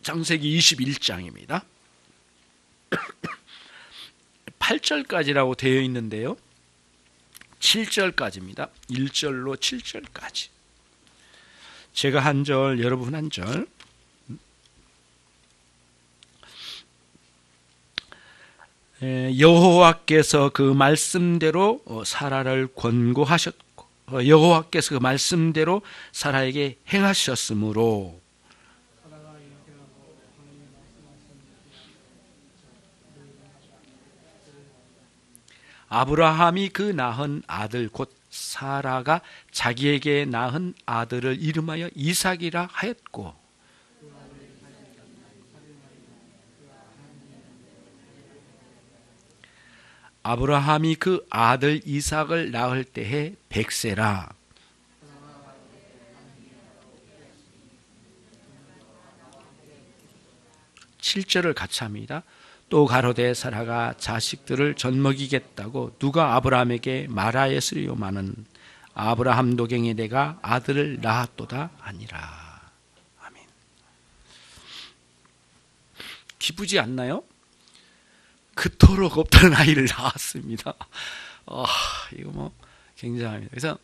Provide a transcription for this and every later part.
창세기 21장입니다. 8절까지라고 되어 있는데요, 7절까지입니다. 1절로 7절까지. 제가 한 절, 여러분 한 절. 여호와께서 그 말씀대로 사라를 권고하셨고, 여호와께서 그 말씀대로 사라에게 행하셨으므로 아브라함이 그 낳은 아들 곧 사라가 자기에게 낳은 아들을 이름하여 이삭이라 하였고, 아브라함이 그 아들 이삭을 낳을 때에 100세라. (7절을) 같이 합니다. 또 가로되 사라가 자식들을 젖먹이겠다고 누가 아브라함에게 말하였으리요마는 아브라함 노경에 내가 아들을 낳았도다 아니라. 아멘. 기쁘지 않나요? 그토록 없던 아이를 낳았습니다. 이거 뭐 굉장합니다. 그래서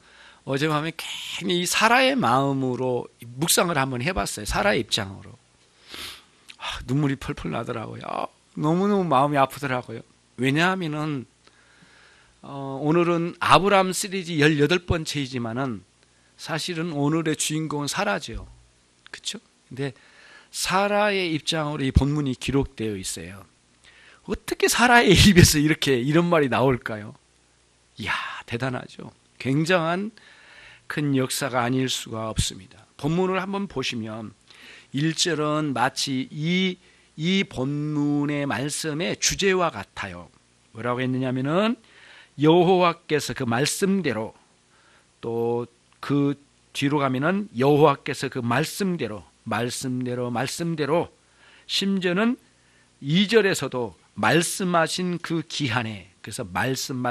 어젯밤에 괜히 사라의 마음으로 묵상을 한번 해봤어요. 사라의 입장으로. 눈물이 펄펄 나더라고요. 너무너무 마음이 아프더라고요. 왜냐하면은 오늘은 아브라함 시리즈 18번째이지만은 사실은 오늘의 주인공은 사라죠. 그렇죠? 근데 사라의 입장으로 이 본문이 기록되어 있어요. 어떻게 사라의 입에서 이런 말이 나올까요? 이야, 대단하죠. 굉장한 큰 역사가 아닐 수가 없습니다. 본문을 한번 보시면 1절은 마치 이 본문의 말씀의 주제와 같아요. 뭐라고 했느냐면은 여호와께서 그 말씀대로, 또 그 뒤로 가면은 여호와께서 그 말씀대로 심지어는 2절에서도 말씀하신 그 기한에, 그래서 말씀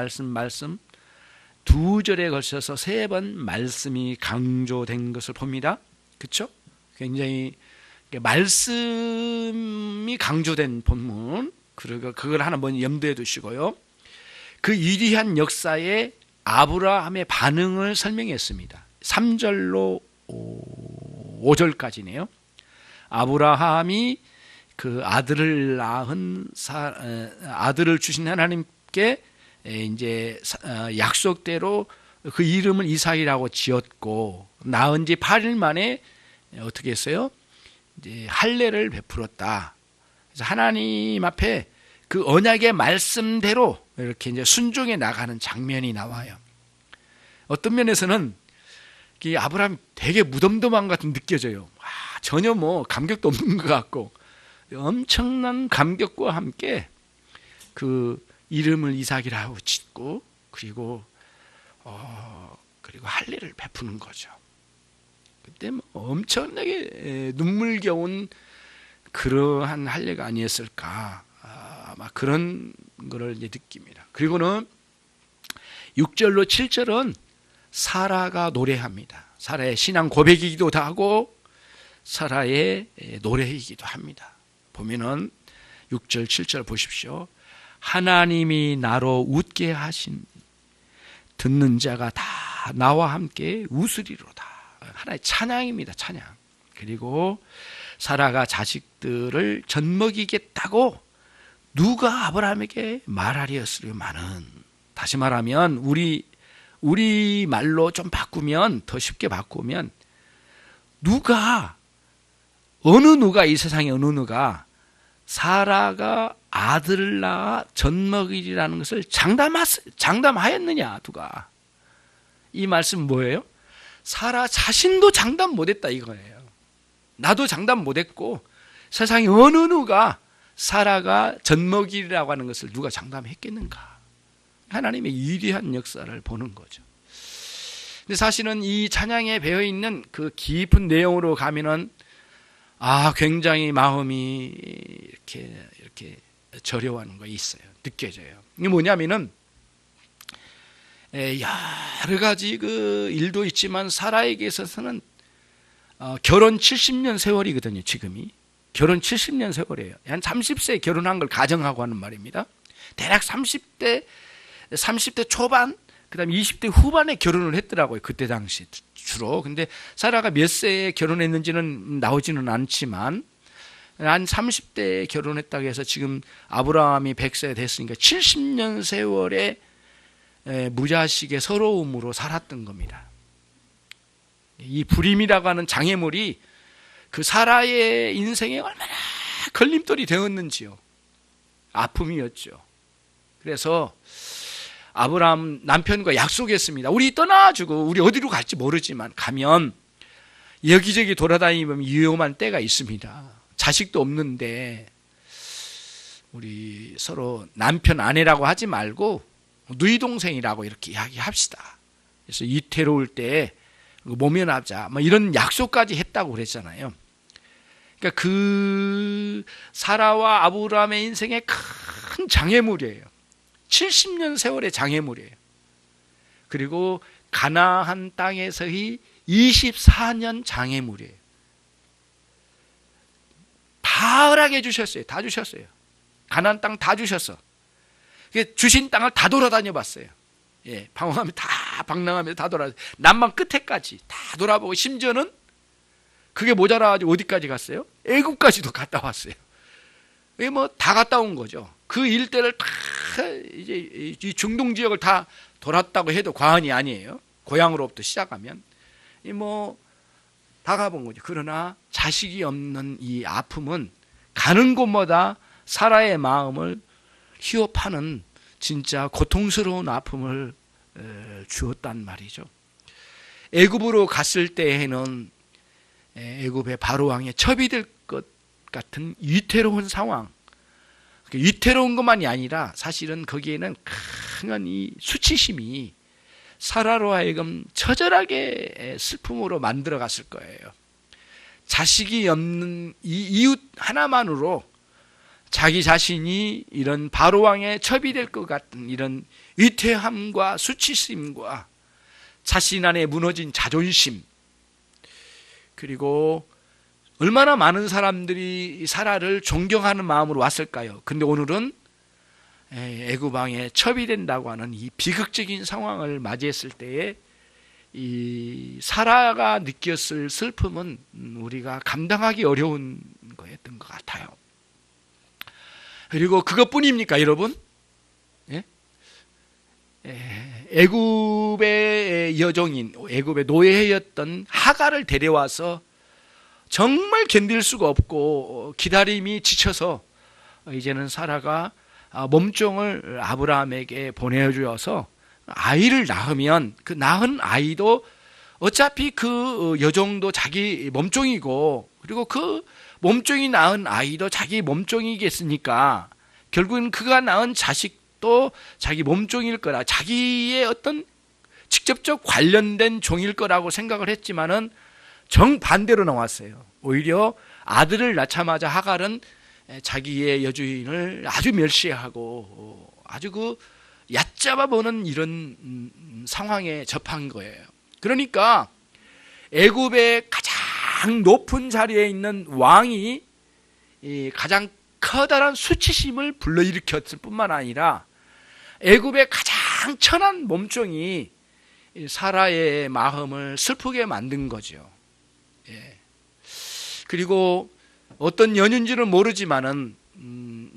2절에 걸쳐서 3번 말씀이 강조된 것을 봅니다. 그렇죠? 굉장히 말씀이 강조된 본문, 그리고 그걸 하나 먼저 염두에 두시고요. 그 위대한 역사에 아브라함의 반응을 설명했습니다. 3절로 5절까지네요. 아브라함이 그 아들을 낳은 아들을 주신 하나님께 이제 약속대로 그 이름을 이삭이라고 지었고, 낳은 지 8일 만에 어떻게 했어요? 이제 할례를 베풀었다. 그래서 하나님 앞에 그 언약의 말씀대로 이렇게 이제 순종해 나가는 장면이 나와요. 어떤 면에서는 이 아브라함이 되게 무덤덤한 것 같은 느껴져요. 전혀 뭐 감격도 없는 것 같고, 엄청난 감격과 함께 그 이름을 이삭이라고 짓고, 그리고 할례를 베푸는 거죠. 그때 뭐 엄청나게 눈물겨운 그러한 할례가 아니었을까, 아마 그런 거를 이제 느낍니다. 그리고는 6절로 7절은 사라가 노래합니다. 사라의 신앙 고백이기도 하고 사라의 노래이기도 합니다. 보면은 6절 7절 보십시오. 하나님이 나로 웃게 하신 듣는 자가 다 나와 함께 웃으리로다. 하나의 찬양입니다. 찬양. 그리고 사라가 자식들을 젖먹이겠다고 누가 아브라함에게 말하리였으려마는. 다시 말하면 우리 말로 좀 바꾸면, 더 쉽게 바꾸면, 이 세상에 어느 누가 사라가 아들을 낳아 젖먹이리라는 것을 장담하였느냐, 누가. 이 말씀 뭐예요? 사라 자신도 장담 못했다 이거예요. 나도 장담 못했고 세상에 어느 누가 사라가 젖먹이리라고 하는 것을 누가 장담했겠는가. 하나님의 위대한 역사를 보는 거죠. 근데 사실은 이 찬양에 배어있는 그 깊은 내용으로 가면은 굉장히 마음이 이렇게 저려하는 거 있어요. 느껴져요. 이게 뭐냐면은 여러 가지 그 일도 있지만 사라에게 있어서는 결혼 70년 세월이거든요. 지금이 결혼 70년 세월이에요. 한 30세에 결혼한 걸 가정하고 하는 말입니다. 대략 30대 초반, 그 다음에 20대 후반에 결혼을 했더라고요. 그때 당시 주로. 근데 사라가 몇 세에 결혼했는지는 나오지는 않지만 한 30대에 결혼했다고 해서 지금 아브라함이 100세 됐으니까 70년 세월에 무자식의 서러움으로 살았던 겁니다. 이 불임이라고 하는 장애물이 그 사라의 인생에 얼마나 걸림돌이 되었는지요. 아픔이었죠. 그래서 아브라함 남편과 약속했습니다. 우리 떠나주고 우리 어디로 갈지 모르지만 가면 여기저기 돌아다니면 위험한 때가 있습니다. 자식도 없는데 우리 서로 남편 아내라고 하지 말고 누이 동생이라고 이렇게 이야기합시다. 그래서 이태로울 때 모면하자 뭐 이런 약속까지 했다고 그랬잖아요. 그러니까 그 사라와 아브라함의 인생의 큰 장애물이에요. 70년 세월의 장애물이에요. 그리고 가나안 땅에서의 24년 장애물이에요. 다 허락해 주셨어요. 다 주셨어요. 가나안 땅 다 주셨어. 주신 땅을 다 돌아다녀 봤어요. 예, 방황하며 다 방랑하며 다 돌아 남방 끝에까지 다 돌아보고 심지어는 그게 모자라가지고 어디까지 갔어요? 애국까지도 갔다 왔어요. 이게 뭐 다 갔다 온 거죠. 그 일대를 다 이제 이 중동 지역을 다 돌았다고 해도 과언이 아니에요. 고향으로부터 시작하면 뭐 다 가본 거죠. 그러나 자식이 없는 이 아픔은 가는 곳마다 사라의 마음을 희업하는 진짜 고통스러운 아픔을 주었단 말이죠. 애굽으로 갔을 때에는 애굽의 바로 왕의 첩이 될 것 같은 위태로운 상황, 위태로운 것만이 아니라 사실은 거기에는 강한 이 수치심이 사라로 하여금 처절하게 슬픔으로 만들어 갔을 거예요. 자식이 없는 이 이웃 하나만으로 자기 자신이 이런 바로왕의 첩이 될 것 같은 이런 위태함과 수치심과 자신 안에 무너진 자존심, 그리고 얼마나 많은 사람들이 사라를 존경하는 마음으로 왔을까요? 근데 오늘은 애굽 왕의 첩이 된다고 하는 이 비극적인 상황을 맞이했을 때에 이 사라가 느꼈을 슬픔은 우리가 감당하기 어려운 거였던 것 같아요. 그리고 그것뿐입니까, 여러분? 예? 애굽의 여종인, 애굽의 노예였던 하갈을 데려와서 정말 견딜 수가 없고 기다림이 지쳐서 이제는 사라가 몸종을 아브라함에게 보내주어서 아이를 낳으면 그 낳은 아이도 어차피 그 여종도 자기 몸종이고, 그리고 그 몸종이 낳은 아이도 자기 몸종이겠으니까 결국은 그가 낳은 자식도 자기 몸종일 거라, 자기의 어떤 직접적 관련된 종일 거라고 생각을 했지만은 정반대로 나왔어요. 오히려 아들을 낳자마자 하갈은 자기의 여주인을 아주 멸시하고 아주 그 얕잡아 보는 이런 상황에 접한 거예요. 그러니까 애굽의 가장 높은 자리에 있는 왕이 가장 커다란 수치심을 불러일으켰을 뿐만 아니라 애굽의 가장 천한 몸종이 사라의 마음을 슬프게 만든 거죠. 예. 그리고 어떤 연유인지는 모르지만은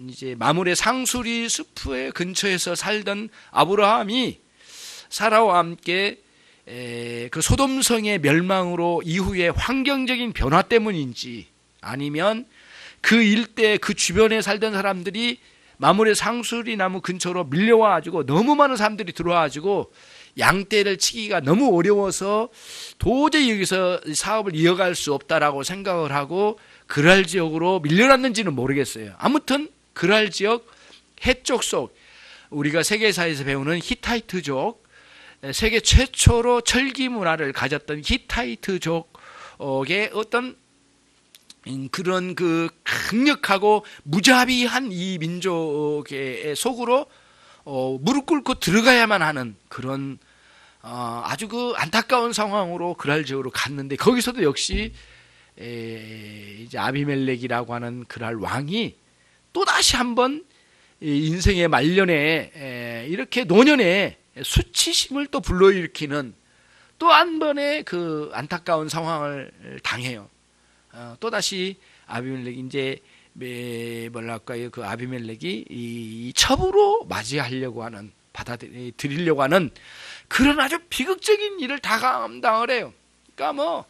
이제 마므레 상수리 숲의 근처에서 살던 아브라함이 사라와 함께 그 소돔성의 멸망으로 이후에 환경적인 변화 때문인지, 아니면 그 일대 그 주변에 살던 사람들이 마므레 상수리 나무 근처로 밀려와가지고 너무 많은 사람들이 들어와가지고 양떼를 치기가 너무 어려워서 도저히 여기서 사업을 이어갈 수 없다라고 생각을 하고 그랄 지역으로 밀려났는지는 모르겠어요. 아무튼 그랄 지역 해쪽 속, 우리가 세계사에서 배우는 히타이트족, 세계 최초로 철기 문화를 가졌던 히타이트족의 어떤 그런 그 강력하고 무자비한 이 민족의 속으로 무릎 꿇고 들어가야만 하는 그런 아주 그 안타까운 상황으로 그랄 지역으로 갔는데, 거기서도 역시 이제 아비멜렉이라고 하는 그랄 왕이 또 다시 한번 인생의 말년에 이렇게 노년에 수치심을 또 불러일으키는 또 한 번의 그 안타까운 상황을 당해요. 또 다시 아비멜렉이 이제 뭐랄까요, 그 아비멜렉이 이 첩으로 맞이하려고 하는, 받아들이려고 하는 그런 아주 비극적인 일을 다 감당을 해요. 그러니까 뭐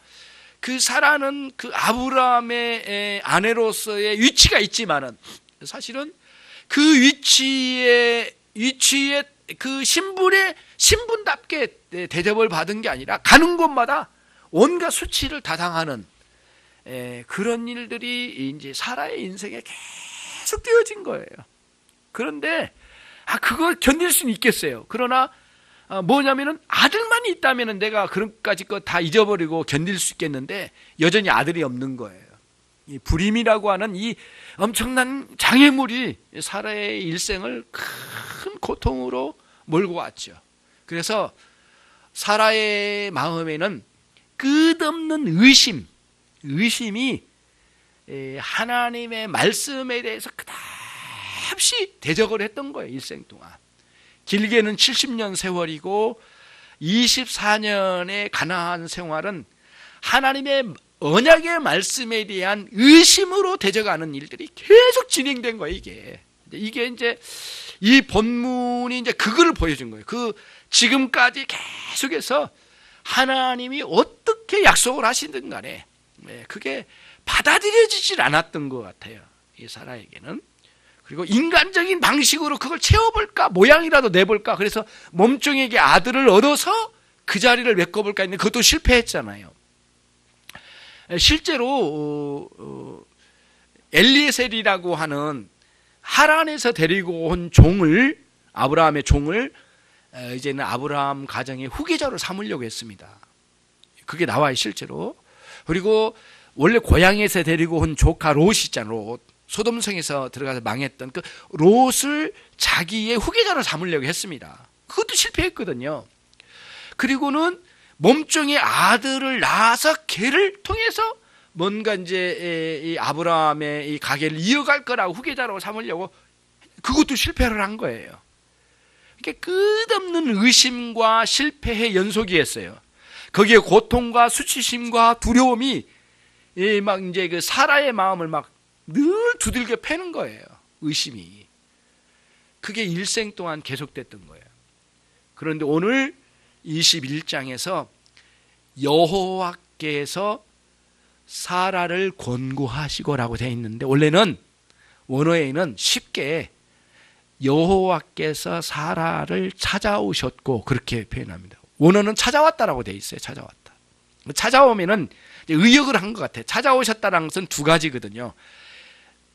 그 사라는 그 아브라함의 아내로서의 위치가 있지만은 사실은 그 위치에 그 신분답게 대접을 받은 게 아니라 가는 곳마다 온갖 수치를 다 당하는 그런 일들이 이제 사라의 인생에 계속 되어진 거예요. 그런데 그걸 견딜 수는 있겠어요. 그러나 뭐냐면은 아들만 있다면은 내가 그런까지 거 다 잊어버리고 견딜 수 있겠는데 여전히 아들이 없는 거예요. 이 불임이라고 하는 이 엄청난 장애물이 사라의 일생을 큰 고통으로 몰고 왔죠. 그래서 사라의 마음에는 끝없는 의심이 하나님의 말씀에 대해서 끝없이 대적을 했던 거예요. 일생 동안. 길게는 70년 세월이고 24년의 가나안 생활은 하나님의 언약의 말씀에 대한 의심으로 대적하는 일들이 계속 진행된 거예요. 이게 이제 이 본문이 이제 그거를 보여준 거예요. 그 지금까지 계속해서 하나님이 어떻게 약속을 하시든 간에 그게 받아들여지질 않았던 것 같아요. 이 사라에게는. 그리고 인간적인 방식으로 그걸 채워볼까, 모양이라도 내볼까, 그래서 몸종에게 아들을 얻어서 그 자리를 메꿔볼까 했는데 그것도 실패했잖아요. 실제로 엘리에셀이라고 하는 하란에서 데리고 온 종을, 아브라함의 종을 이제는 아브라함 가정의 후계자로 삼으려고 했습니다. 그게 나와요, 실제로. 그리고 원래 고향에서 데리고 온 조카 롯이 있잖아요. 롯. 소돔성에서 들어가서 망했던 그 롯을 자기의 후계자로 삼으려고 했습니다. 그것도 실패했거든요. 그리고는 몸종의 아들을 낳아서 걔를 통해서 뭔가 이제 이 아브라함의 이 가계를 이어갈 거라고 후계자로 삼으려고, 그것도 실패를 한 거예요. 이게 끝없는 의심과 실패의 연속이었어요. 거기에 고통과 수치심과 두려움이 막 이제 그 사라의 마음을 막 늘 두들겨 패는 거예요. 의심이. 그게 일생 동안 계속됐던 거예요. 그런데 오늘 21장에서 여호와께서 사라를 권고하시고라고 되어 있는데, 원래는 원어에는 쉽게 여호와께서 사라를 찾아오셨고 그렇게 표현합니다. 원어는 찾아왔다라고 되어 있어요. 찾아오면은 의역을 한 것 같아요. 찾아오셨다는 것은 두 가지거든요.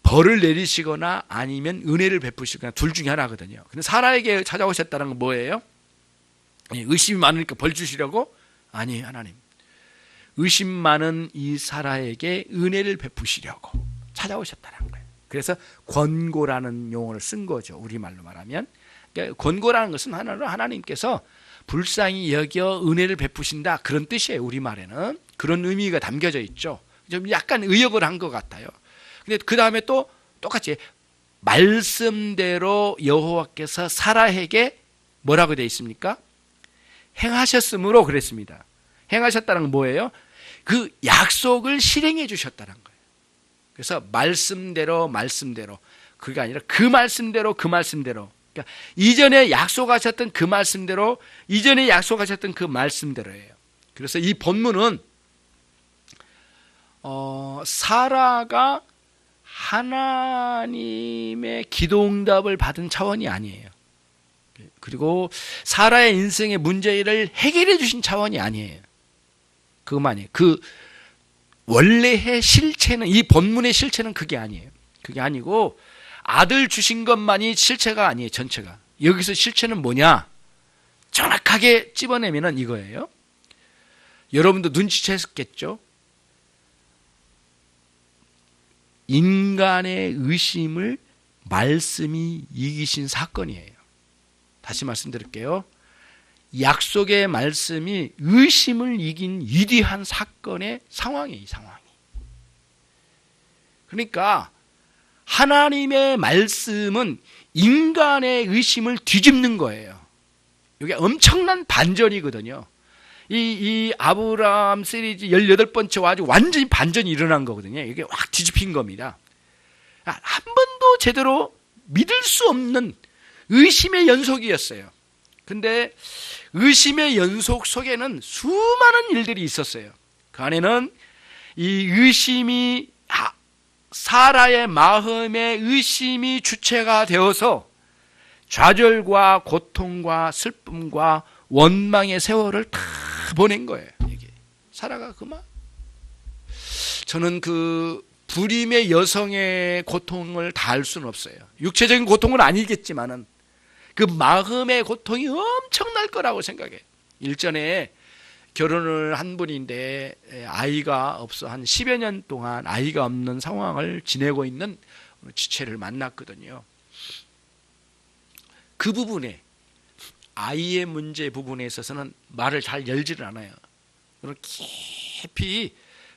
벌을 내리시거나 아니면 은혜를 베푸시거나 둘 중에 하나거든요. 근데 사라에게 찾아오셨다는 건 뭐예요? 의심이 많으니까 벌 주시려고? 아니에요, 하나님. 의심 많은 이 사라에게 은혜를 베푸시려고 찾아오셨다는 거예요. 그래서 권고라는 용어를 쓴 거죠. 우리말로 말하면. 그러니까 권고라는 것은 하나님께서 불쌍히 여겨 은혜를 베푸신다, 그런 뜻이에요. 우리말에는. 그런 의미가 담겨져 있죠. 좀 약간 의역을 한 것 같아요. 근데 그 다음에 또 똑같이 말씀대로 여호와께서 사라에게 뭐라고 되어 있습니까? 행하셨으므로 그랬습니다. 행하셨다는 건 뭐예요? 그 약속을 실행해 주셨다는 거예요. 그래서 말씀대로 그게 아니라 그 말씀대로 그러니까 이전에 약속하셨던 그 말씀대로, 이전에 약속하셨던 그 말씀대로예요. 그래서 이 본문은 사라가 하나님의 기도응답을 받은 차원이 아니에요. 그리고 사라의 인생의 문제를 해결해 주신 차원이 아니에요. 그것만이에요. 그 원래의 실체는, 이 본문의 실체는 그게 아니에요. 그게 아니고 아들 주신 것만이 실체가 아니에요. 전체가. 여기서 실체는 뭐냐? 정확하게 찝어내면 이거예요. 여러분도 눈치챘겠죠? 인간의 의심을 말씀이 이기신 사건이에요. 다시 말씀드릴게요. 약속의 말씀이 의심을 이긴 위대한 사건의 상황이에요. 이 상황이. 그러니까 하나님의 말씀은 인간의 의심을 뒤집는 거예요. 이게 엄청난 반전이거든요. 이 아브라함 시리즈 18번째 와가지고 완전히 반전이 일어난 거거든요. 이게 확 뒤집힌 겁니다. 한 번도 제대로 믿을 수 없는 의심의 연속이었어요. 근데 의심의 연속 속에는 수많은 일들이 있었어요. 그 안에는 이 의심이 사라의 마음의 의심이 주체가 되어서 좌절과 고통과 슬픔과 원망의 세월을 다 보낸 거예요. 이게 사라가 그만. 저는 그 불임의 여성의 고통을 다 알 수는 없어요. 육체적인 고통은 아니겠지만은 그 마음의 고통이 엄청날 거라고 생각해요. 일전에 결혼을 한 분인데 아이가 없어 한 10여 년 동안 아이가 없는 상황을 지내고 있는 지체를 만났거든요. 그 부분에 아이의 문제 부분에 있어서는 말을 잘 열지를 않아요. 그걸 깊이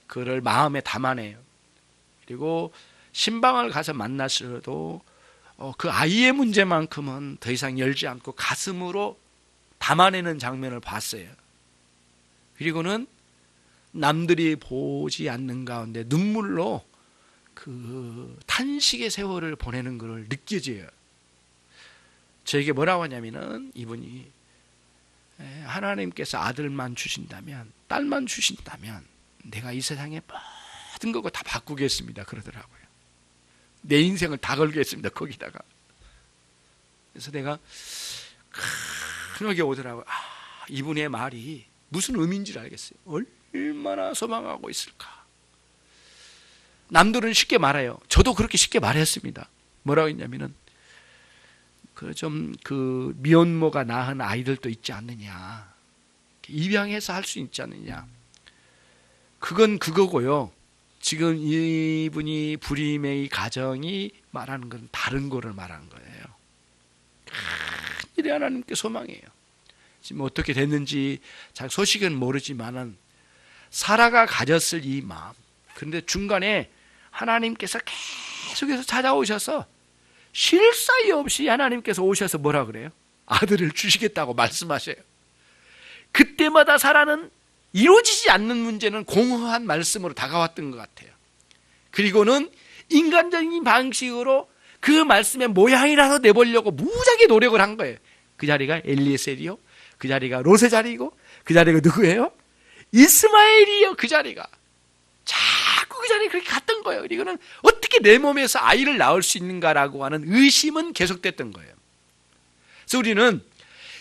그를 마음에 담아내요. 그리고 신방을 가서 만났어도 그 아이의 문제만큼은 더 이상 열지 않고 가슴으로 담아내는 장면을 봤어요. 그리고는 남들이 보지 않는 가운데 눈물로 그 탄식의 세월을 보내는 것을 느껴져요. 저에게 뭐라고 하냐면은 이분이 하나님께서 아들만 주신다면, 딸만 주신다면 내가 이 세상의 모든 거 다 바꾸겠습니다 그러더라고요. 내 인생을 다 걸겠습니다 거기다가. 그래서 내가 큰하게 오더라고요. 이분의 말이 무슨 의미인지를 알겠어요. 얼마나 소망하고 있을까. 남들은 쉽게 말해요. 저도 그렇게 쉽게 말했습니다. 뭐라고 했냐면은 그 미혼모가 낳은 아이들도 있지 않느냐, 입양해서 할 수 있지 않느냐. 그건 그거고요. 지금 이분이 불임의 가정이 말하는 건 다른 거를 말하는 거예요. 큰일이 하나님께 소망해요. 지금 어떻게 됐는지 잘 소식은 모르지만은 사라가 가졌을 이 마음, 그런데 중간에 하나님께서 계속해서 찾아오셔서 쉴 사이 없이 하나님께서 오셔서 뭐라 그래요? 아들을 주시겠다고 말씀하셔요. 그때마다 사라는 이루어지지 않는 문제는 공허한 말씀으로 다가왔던 것 같아요. 그리고는 인간적인 방식으로 그 말씀의 모양이라도 내보려고 무지하게 노력을 한 거예요. 그 자리가 엘리에셀이요, 그 자리가 롯의 자리고, 그 자리가 누구예요? 이스마엘이요. 그 자리가 자꾸 그 자리에 그렇게 갔던 거예요. 그리고는 어떻게 내 몸에서 아이를 낳을 수 있는가라고 하는 의심은 계속됐던 거예요. 그래서 우리는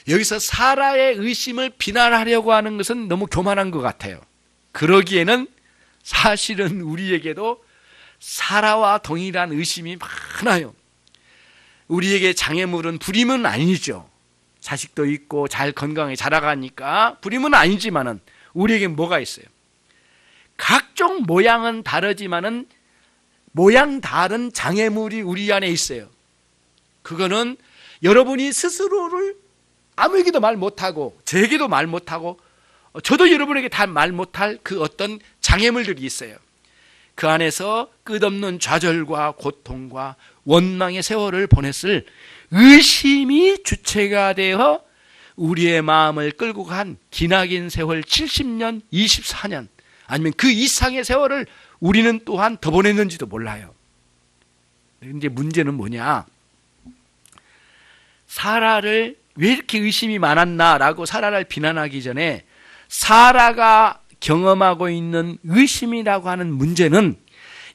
여기서 사라의 의심을 비난하려고 하는 것은 너무 교만한 것 같아요. 그러기에는 사실은 우리에게도 사라와 동일한 의심이 많아요. 우리에게 장애물은 불임은 아니죠. 자식도 있고 잘 건강하게 자라가니까 불임은 아니지만은 우리에게 뭐가 있어요? 각종 모양은 다르지만은 모양 다른 장애물이 우리 안에 있어요. 그거는 여러분이 스스로를 아무에게도 말 못하고 저에게도 말 못하고 저도 여러분에게 다 말 못할 그 어떤 장애물들이 있어요. 그 안에서 끝없는 좌절과 고통과 원망의 세월을 보냈을 의심이 주체가 되어 우리의 마음을 끌고 간 기나긴 세월 70년, 24년 아니면 그 이상의 세월을 우리는 또한 더 보냈는지도 몰라요. 그런데 문제는 뭐냐? 사라를 왜 이렇게 의심이 많았나라고 사라를 비난하기 전에 사라가 경험하고 있는 의심이라고 하는 문제는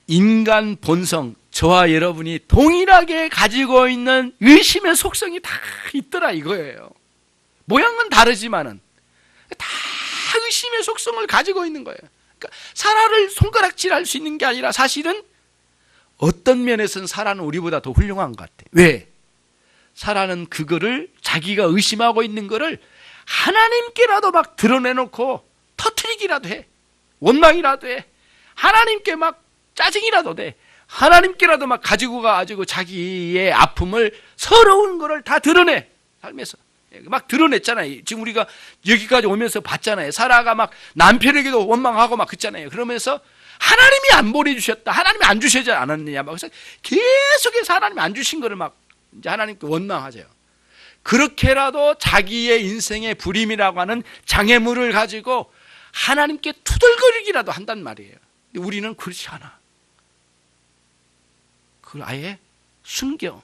인간 본성, 저와 여러분이 동일하게 가지고 있는 의심의 속성이 다 있더라 이거예요. 모양은 다르지만은 다 의심의 속성을 가지고 있는 거예요. 그러니까 사라를 손가락질할 수 있는 게 아니라 사실은 어떤 면에서는 사라는 우리보다 더 훌륭한 것 같아요. 왜? 사라는 그거를 자기가 의심하고 있는 거를 하나님께라도 막 드러내놓고 터트리기라도 해. 원망이라도 해. 하나님께 막 짜증이라도 돼. 하나님께라도 막 가지고 가지고 자기의 아픔을 서러운 거를 다 드러내. 삶에서 막 드러냈잖아요. 지금 우리가 여기까지 오면서 봤잖아요. 사라가 막 남편에게도 원망하고 막 그랬잖아요. 그러면서 하나님이 안 보내주셨다, 하나님이 안 주시지 않았느냐, 막 그래서 계속해서 하나님이 안 주신 거를 막 이제 하나님께 원망하세요. 그렇게라도 자기의 인생의 불임이라고 하는 장애물을 가지고 하나님께 투덜거리기라도 한단 말이에요. 근데 우리는 그렇지 않아. 그걸 아예 숨겨.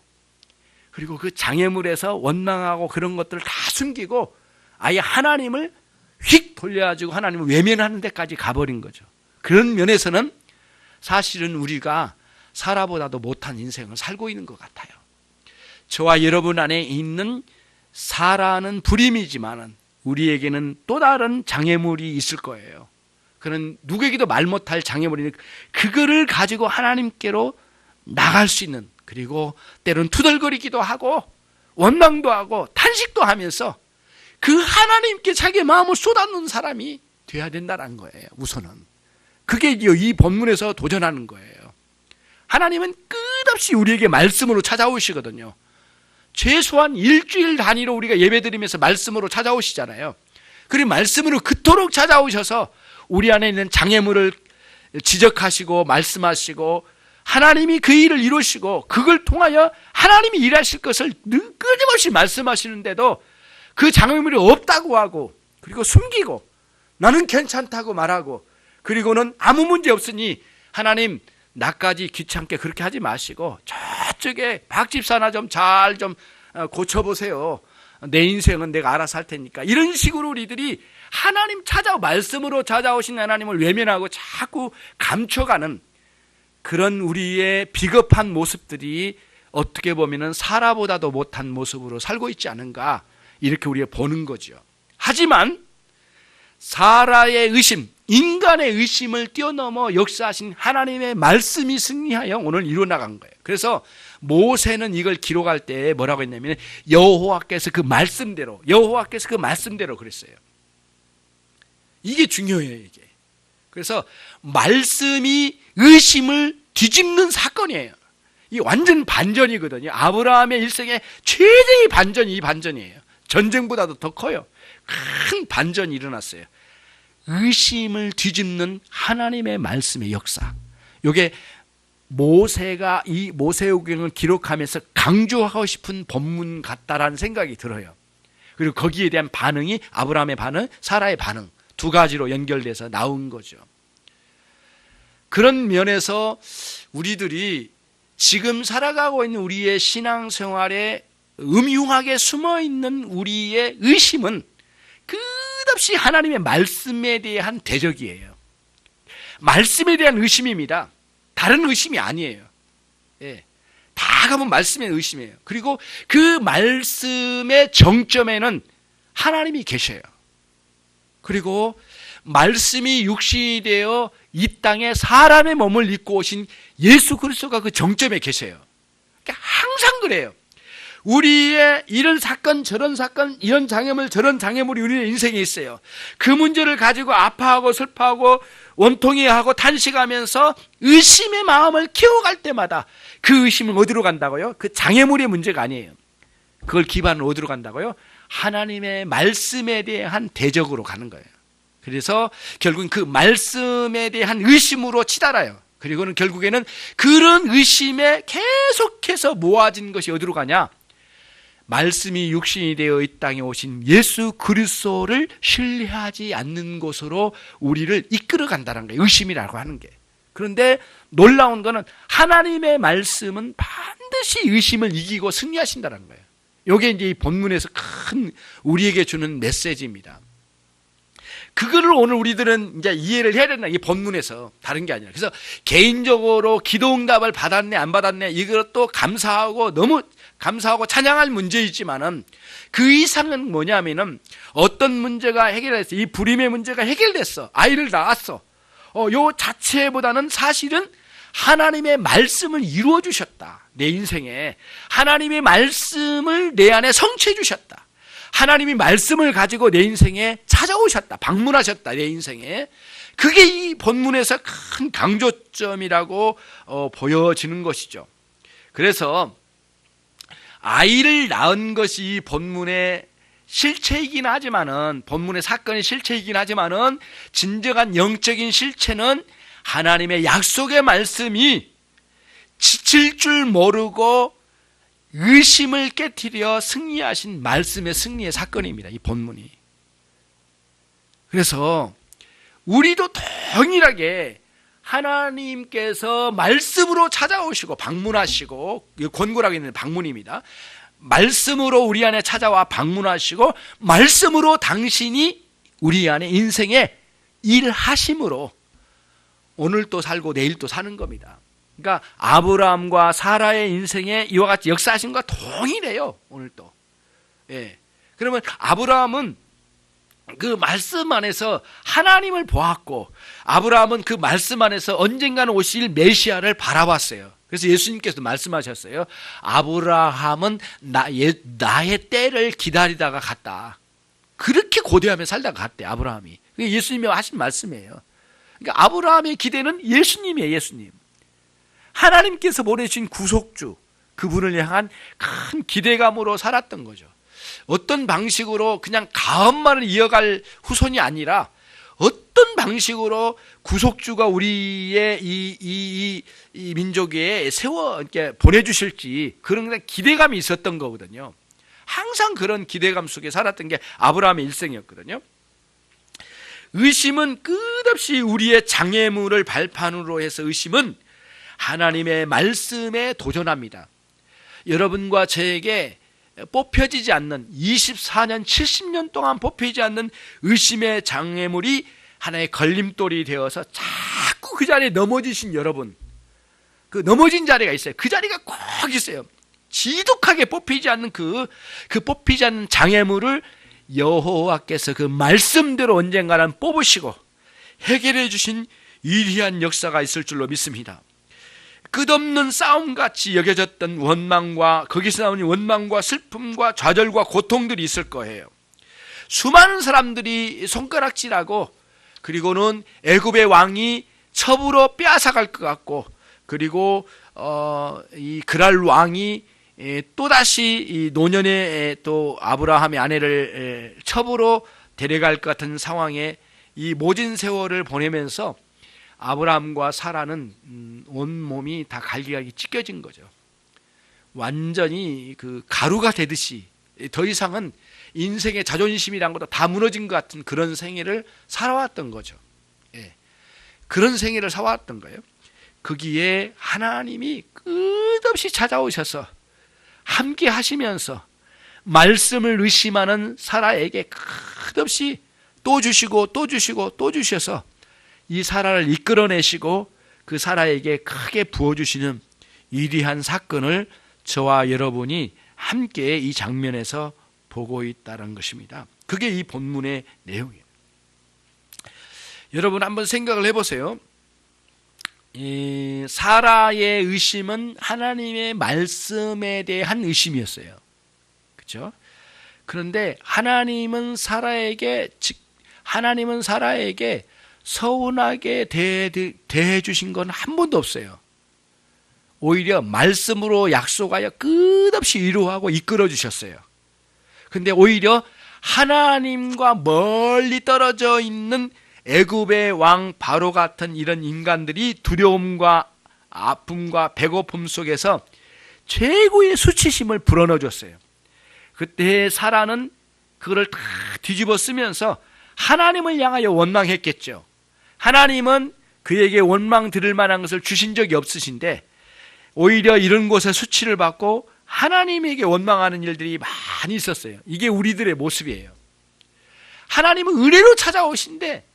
그리고 그 장애물에서 원망하고 그런 것들을 다 숨기고 아예 하나님을 휙 돌려가지고 하나님을 외면하는 데까지 가버린 거죠. 그런 면에서는 사실은 우리가 사라보다도 못한 인생을 살고 있는 것 같아요. 저와 여러분 안에 있는 사라는 불임이지만 우리에게는 또 다른 장애물이 있을 거예요. 그는 누구에게도 말 못할 장애물이니 그거를 가지고 하나님께로 나갈 수 있는, 그리고 때로는 투덜거리기도 하고 원망도 하고 탄식도 하면서 그 하나님께 자기의 마음을 쏟아놓는 사람이 돼야 된다는 거예요. 우선은 그게 이 본문에서 도전하는 거예요. 하나님은 끝없이 우리에게 말씀으로 찾아오시거든요. 최소한 일주일 단위로 우리가 예배드리면서 말씀으로 찾아오시잖아요. 그리고 말씀으로 그토록 찾아오셔서 우리 안에 있는 장애물을 지적하시고 말씀하시고 하나님이 그 일을 이루시고 그걸 통하여 하나님이 일하실 것을 끊임없이 말씀하시는데도 그 장애물이 없다고 하고, 그리고 숨기고 나는 괜찮다고 말하고, 그리고는 아무 문제 없으니 하나님 나까지 귀찮게 그렇게 하지 마시고 저쪽에 박 집사나 좀 잘 좀 고쳐보세요. 내 인생은 내가 알아서 할 테니까. 이런 식으로 우리들이 하나님 말씀으로 찾아오신 하나님을 외면하고 자꾸 감춰가는 그런 우리의 비겁한 모습들이 어떻게 보면 사라보다도 못한 모습으로 살고 있지 않은가, 이렇게 우리가 보는 거죠. 하지만 사라의 의심, 인간의 의심을 뛰어넘어 역사하신 하나님의 말씀이 승리하여 오늘 이루어나간 거예요. 그래서 모세는 이걸 기록할 때 뭐라고 했냐면 여호와께서 그 말씀대로 그랬어요. 이게 중요해요, 이게. 그래서 말씀이 의심을 뒤집는 사건이에요. 이 완전 반전이거든요. 아브라함의 일생의 최대의 반전이 이 반전이에요. 전쟁보다도 더 커요. 큰 반전이 일어났어요. 의심을 뒤집는 하나님의 말씀의 역사. 이게 모세가 이 모세오경을 기록하면서 강조하고 싶은 본문 같다라는 생각이 들어요. 그리고 거기에 대한 반응이 아브라함의 반응, 사라의 반응, 두 가지로 연결돼서 나온 거죠. 그런 면에서 우리들이 지금 살아가고 있는 우리의 신앙생활에 음흉하게 숨어있는 우리의 의심은 끝없이 하나님의 말씀에 대한 대적이에요. 말씀에 대한 의심입니다. 다른 의심이 아니에요. 예. 다 가면 말씀의 의심이에요. 그리고 그 말씀의 정점에는 하나님이 계셔요. 그리고 말씀이 육신이 되어 이 땅에 사람의 몸을 입고 오신 예수 그리스도가 그 정점에 계세요. 그러니까 항상 그래요. 우리의 이런 사건 저런 사건, 이런 장애물 저런 장애물이 우리의 인생에 있어요. 그 문제를 가지고 아파하고 슬퍼하고 원통해하고 탄식하면서 의심의 마음을 키워갈 때마다 그 의심은 어디로 간다고요? 그 장애물의 문제가 아니에요. 그걸 기반으로 어디로 간다고요? 하나님의 말씀에 대한 대적으로 가는 거예요. 그래서 결국은 그 말씀에 대한 의심으로 치달아요. 그리고는 결국에는 그런 의심에 계속해서 모아진 것이 어디로 가냐? 말씀이 육신이 되어 이 땅에 오신 예수 그리스도를 신뢰하지 않는 곳으로 우리를 이끌어 간다는 거예요. 의심이라고 하는 게. 그런데 놀라운 거는 하나님의 말씀은 반드시 의심을 이기고 승리하신다는 거예요. 이게 이제 이 본문에서 큰 우리에게 주는 메시지입니다. 그거를 오늘 우리들은 이제 이해를 해야 된다. 이 본문에서 다른 게 아니라. 그래서 개인적으로 기도응답을 받았네 안 받았네 이것도 감사하고 너무 감사하고 찬양할 문제이지만은 그 이상은 뭐냐면은 어떤 문제가 해결됐어. 이 불임의 문제가 해결됐어. 아이를 낳았어. 요 자체보다는 사실은 하나님의 말씀을 이루어 주셨다. 내 인생에 하나님의 말씀을 내 안에 성취해 주셨다. 하나님이 말씀을 가지고 내 인생에 찾아오셨다. 방문하셨다. 내 인생에. 그게 이 본문에서 큰 강조점이라고 보여지는 것이죠. 그래서 아이를 낳은 것이 본문의 실체이긴 하지만은, 본문의 사건의 실체이긴 하지만은 진정한 영적인 실체는 하나님의 약속의 말씀이 지칠 줄 모르고 의심을 깨트려 승리하신 말씀의 승리의 사건입니다. 이 본문이. 그래서 우리도 동일하게 하나님께서 말씀으로 찾아오시고 방문하시고, 권고라고 있는 방문입니다. 말씀으로 우리 안에 찾아와 방문하시고 말씀으로 당신이 우리 안에 인생에 일하심으로 오늘 또 살고 내일 또 사는 겁니다. 그러니까 아브라함과 사라의 인생에 이와 같이 역사하신 것과 동일해요. 오늘 또. 예. 그러면 아브라함은 그 말씀 안에서 하나님을 보았고, 아브라함은 그 말씀 안에서 언젠가는 오실 메시아를 바라봤어요. 그래서 예수님께서도 말씀하셨어요. 아브라함은 나의 때를 기다리다가 갔다. 그렇게 고대하며 살다가 갔대, 아브라함이. 그게 예수님이 하신 말씀이에요. 그러니까 아브라함의 기대는 예수님이에요. 예수님. 하나님께서 보내주신 구속주, 그분을 향한 큰 기대감으로 살았던 거죠. 어떤 방식으로 그냥 가업만을 이어갈 후손이 아니라 어떤 방식으로 구속주가 우리의 이 민족에 이렇게 보내주실지 그런 기대감이 있었던 거거든요. 항상 그런 기대감 속에 살았던 게 아브라함의 일생이었거든요. 의심은 끝없이 우리의 장애물을 발판으로 해서 의심은 하나님의 말씀에 도전합니다. 여러분과 저에게 뽑혀지지 않는 24년 70년 동안 뽑히지 않는 의심의 장애물이 하나의 걸림돌이 되어서 자꾸 그 자리에 넘어지신 여러분, 그 넘어진 자리가 있어요. 그 자리가 꼭 있어요. 지독하게 뽑히지 않는 그 뽑히지 않는 장애물을 여호와께서 그 말씀대로 언젠가는 뽑으시고 해결해 주신 위대한 역사가 있을 줄로 믿습니다. 끝없는 싸움같이 여겨졌던 원망과, 거기서 나오는 원망과 슬픔과 좌절과 고통들이 있을 거예요. 수많은 사람들이 손가락질하고, 그리고는 애굽의 왕이 첩으로 빼앗아갈 것 같고, 그리고 이 그랄 왕이 또다시 이 노년의 또 아브라함의 아내를 첩으로 데려갈 것 같은 상황에 이 모진 세월을 보내면서 아브라함과 사라는 온몸이 다 갈기갈기 찢겨진 거죠. 완전히 그 가루가 되듯이 더 이상은 인생의 자존심이란 것도 다 무너진 것 같은 그런 생애를 살아왔던 거죠. 예. 그런 생애를 살아왔던 거예요. 거기에 하나님이 끝없이 찾아오셔서 함께 하시면서 말씀을 의심하는 사라에게 끝없이 또 주시고 또 주시고 또 주셔서 이 사라를 이끌어내시고 그 사라에게 크게 부어주시는 위대한 사건을 저와 여러분이 함께 이 장면에서 보고 있다는 것입니다. 그게 이 본문의 내용이에요. 여러분 한번 생각을 해보세요. 이 사라의 의심은 하나님의 말씀에 대한 의심이었어요. 그렇죠? 그런데 하나님은 사라에게 서운하게 대해 주신 건 한 번도 없어요. 오히려 말씀으로 약속하여 끝없이 위로하고 이끌어 주셨어요. 근데 오히려 하나님과 멀리 떨어져 있는 애굽의 왕 바로 같은 이런 인간들이 두려움과 아픔과 배고픔 속에서 최고의 수치심을 불어넣어 줬어요. 그때 사라는 그거를 다 뒤집어 쓰면서 하나님을 향하여 원망했겠죠. 하나님은 그에게 원망 들을 만한 것을 주신 적이 없으신데 오히려 이런 곳에 수치를 받고 하나님에게 원망하는 일들이 많이 있었어요. 이게 우리들의 모습이에요. 하나님은 은혜로 찾아오신데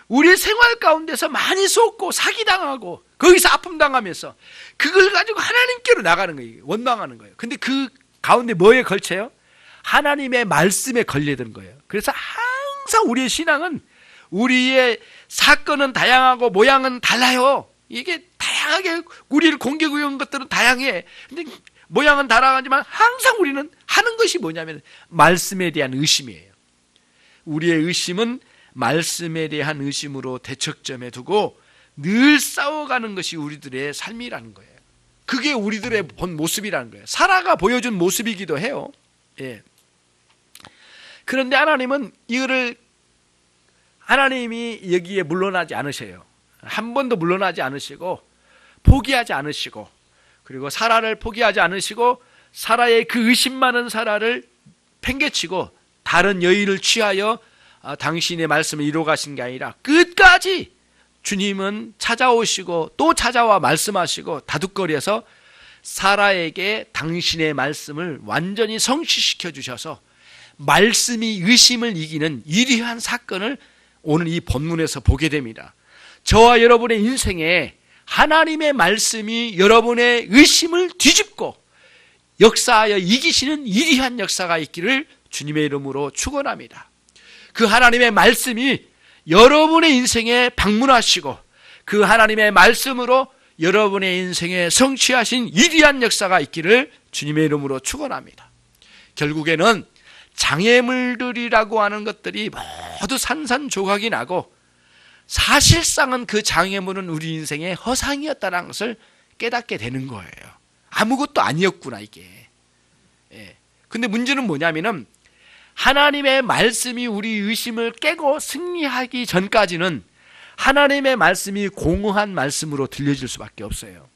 우리의 생활 가운데서 많이 쏟고 사기당하고 거기서 아픔 당하면서 그걸 가지고 하나님께로 나가는 거예요. 원망하는 거예요. 근데 그 가운데 뭐에 걸쳐요? 하나님의 말씀에 걸려드는 거예요. 그래서 항상 우리의 신앙은, 우리의 사건은 다양하고 모양은 달라요. 이게 다양하게 우리를 공격해 온 것들은 다양해. 근데 모양은 다양하지만 항상 우리는 하는 것이 뭐냐면 말씀에 대한 의심이에요. 우리의 의심은 말씀에 대한 의심으로 대척점에 두고 늘 싸워가는 것이 우리들의 삶이라는 거예요. 그게 우리들의 본 모습이라는 거예요. 사라가 보여준 모습이기도 해요. 예. 그런데 하나님은 이거를, 하나님이 여기에 물러나지 않으셔요. 한 번도 물러나지 않으시고 포기하지 않으시고, 그리고 사라를 포기하지 않으시고 사라의 그 의심 많은 사라를 팽개치고 다른 여인을 취하여 당신의 말씀을 이루어 가신 게 아니라 끝까지 주님은 찾아오시고 또 찾아와 말씀하시고 다독거려서 사라에게 당신의 말씀을 완전히 성취시켜 주셔서 말씀이 의심을 이기는 위대한 사건을 오늘 이 본문에서 보게 됩니다. 저와 여러분의 인생에 하나님의 말씀이 여러분의 의심을 뒤집고 역사하여 이기시는 위대한 역사가 있기를 주님의 이름으로 축원합니다. 그 하나님의 말씀이 여러분의 인생에 방문하시고 그 하나님의 말씀으로 여러분의 인생에 성취하신 위대한 역사가 있기를 주님의 이름으로 축원합니다. 결국에는 장애물들이라고 하는 것들이 모두 산산조각이 나고 사실상은 그 장애물은 우리 인생의 허상이었다는 것을 깨닫게 되는 거예요. 아무것도 아니었구나 이게. 근데 문제는 뭐냐면은 하나님의 말씀이 우리 의심을 깨고 승리하기 전까지는 하나님의 말씀이 공허한 말씀으로 들려질 수밖에 없어요.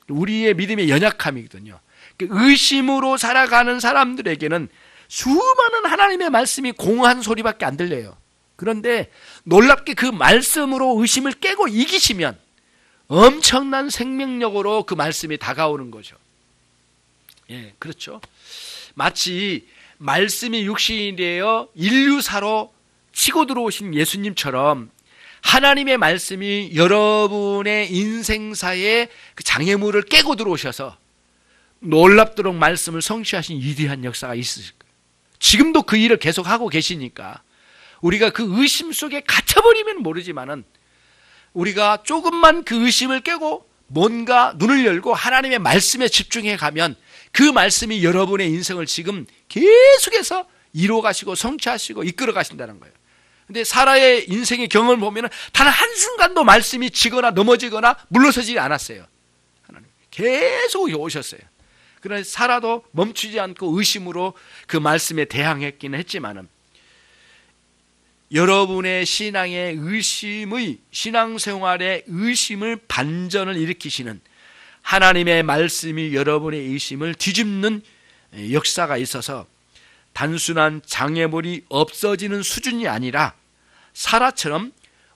우리의 믿음의 연약함이거든요. 의심으로 살아가는 사람들에게는 수많은 하나님의 말씀이 공허한 소리밖에 안 들려요. 그런데 놀랍게 그 말씀으로 의심을 깨고 이기시면 엄청난 생명력으로 그 말씀이 다가오는 거죠. 그렇죠. 마치 말씀이 육신이 되어 인류사로 치고 들어오신 예수님처럼 하나님의 말씀이 여러분의 인생사에 그 장애물을 깨고 들어오셔서 놀랍도록 말씀을 성취하신 위대한 역사가 있으실 거예요. 지금도 그 일을 계속하고 계시니까 우리가 그 의심 속에 갇혀버리면 모르지만은 우리가 조금만 그 의심을 깨고 뭔가 눈을 열고 하나님의 말씀에 집중해 가면 그 말씀이 여러분의 인생을 지금 계속해서 이루어 가시고 성취하시고 이끌어 가신다는 거예요. 근데 사라의 인생의 경험을 보면 단 한순간도 말씀이 지거나 넘어지거나 물러서지 않았어요. 하나님 계속 오셨어요. 그러나 사라도 멈추지 않고 의심으로 그 말씀에 대항했기는 했지만은 여러분의 신앙의 의심의 신앙생활의 의심을 반전을 일으키시는 하나님의 말씀이 여러분의 의심을 뒤집는 역사가 있어서 단순한 장애물이 없어지는 수준이 아니라 사라처럼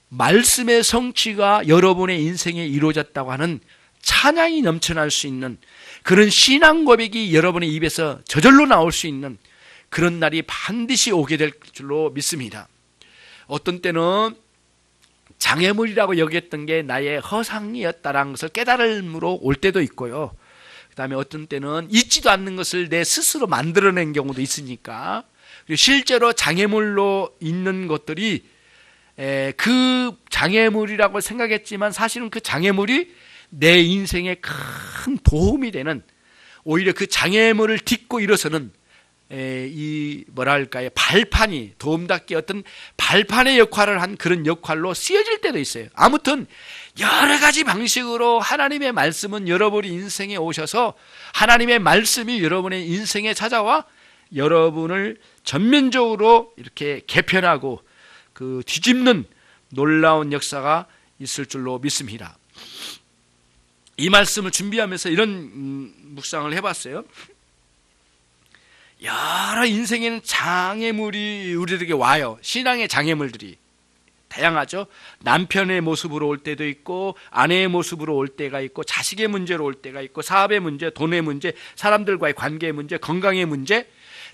말씀의 성취가 여러분의 인생에 이루어졌다고 하는 찬양이 넘쳐날 수 있는 그런 신앙 고백이 여러분의 입에서 저절로 나올 수 있는 그런 날이 반드시 오게 될 줄로 믿습니다. 어떤 때는 장애물이라고 여겼던 게 나의 허상이었다라는 것을 깨달음으로 올 때도 있고요. 그 다음에 어떤 때는 있지도 않는 것을 내 스스로 만들어낸 경우도 있으니까 실제로 장애물로 있는 것들이 그 장애물이라고 생각했지만 사실은 그 장애물이 내 인생에 큰 도움이 되는 오히려 그 장애물을 딛고 일어서는 이 뭐랄까요 발판이 도움닫기 어떤 발판의 역할을 한 그런 역할로 쓰여질 때도 있어요. 아무튼 여러 가지 방식으로 하나님의 말씀은 여러분의 인생에 오셔서 하나님의 말씀이 여러분의 인생에 찾아와 여러분을 전면적으로 이렇게 개편하고 그 뒤집는 놀라운 역사가 있을 줄로 믿습니다. 이 말씀을 준비하면서 이런 묵상을 해봤어요. 여러 인생에는 장애물이 우리에게 와요. 신앙의 장애물들이 다양하죠. 남편의 모습으로 올 때도 있고 아내의 모습으로 올 때가 있고 자식의 문제로 올 때가 있고 사업의 문제, 돈의 문제, 사람들과의 관계의 문제, 건강의 문제,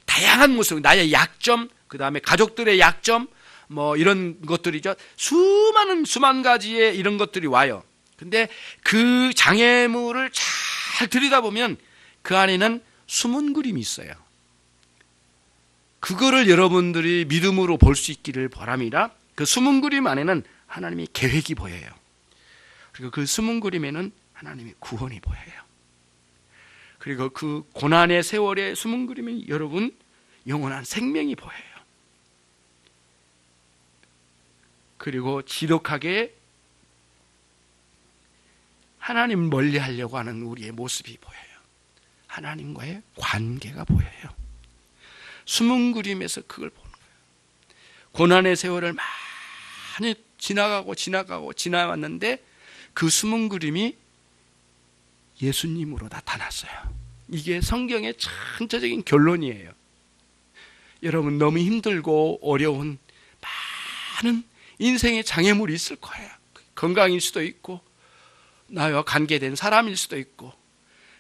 다양한 모습, 나의 약점, 그 다음에 가족들의 약점, 뭐 이런 것들이죠. 수만 가지의 이런 것들이 와요. 근데 그 장애물을 잘 들여다보면 그 안에는 숨은 그림이 있어요. 그거를 여러분들이 믿음으로 볼 수 있기를 바랍니다. 그 숨은 그림 안에는 하나님의 계획이 보여요. 그리고 그 숨은 그림에는 하나님의 구원이 보여요. 그리고 그 고난의 세월의 숨은 그림에 여러분 영원한 생명이 보여요. 그리고 지독하게 하나님 멀리하려고 하는 우리의 모습이 보여요. 하나님과의 관계가 보여요. 숨은 그림에서 그걸 보는 거예요. 고난의 세월을 많이 지나왔는데 그 숨은 그림이 예수님으로 나타났어요. 이게 성경의 전체적인 결론이에요. 여러분, 너무 힘들고 어려운 많은 인생의 장애물이 있을 거예요. 건강일 수도 있고 나와 관계된 사람일 수도 있고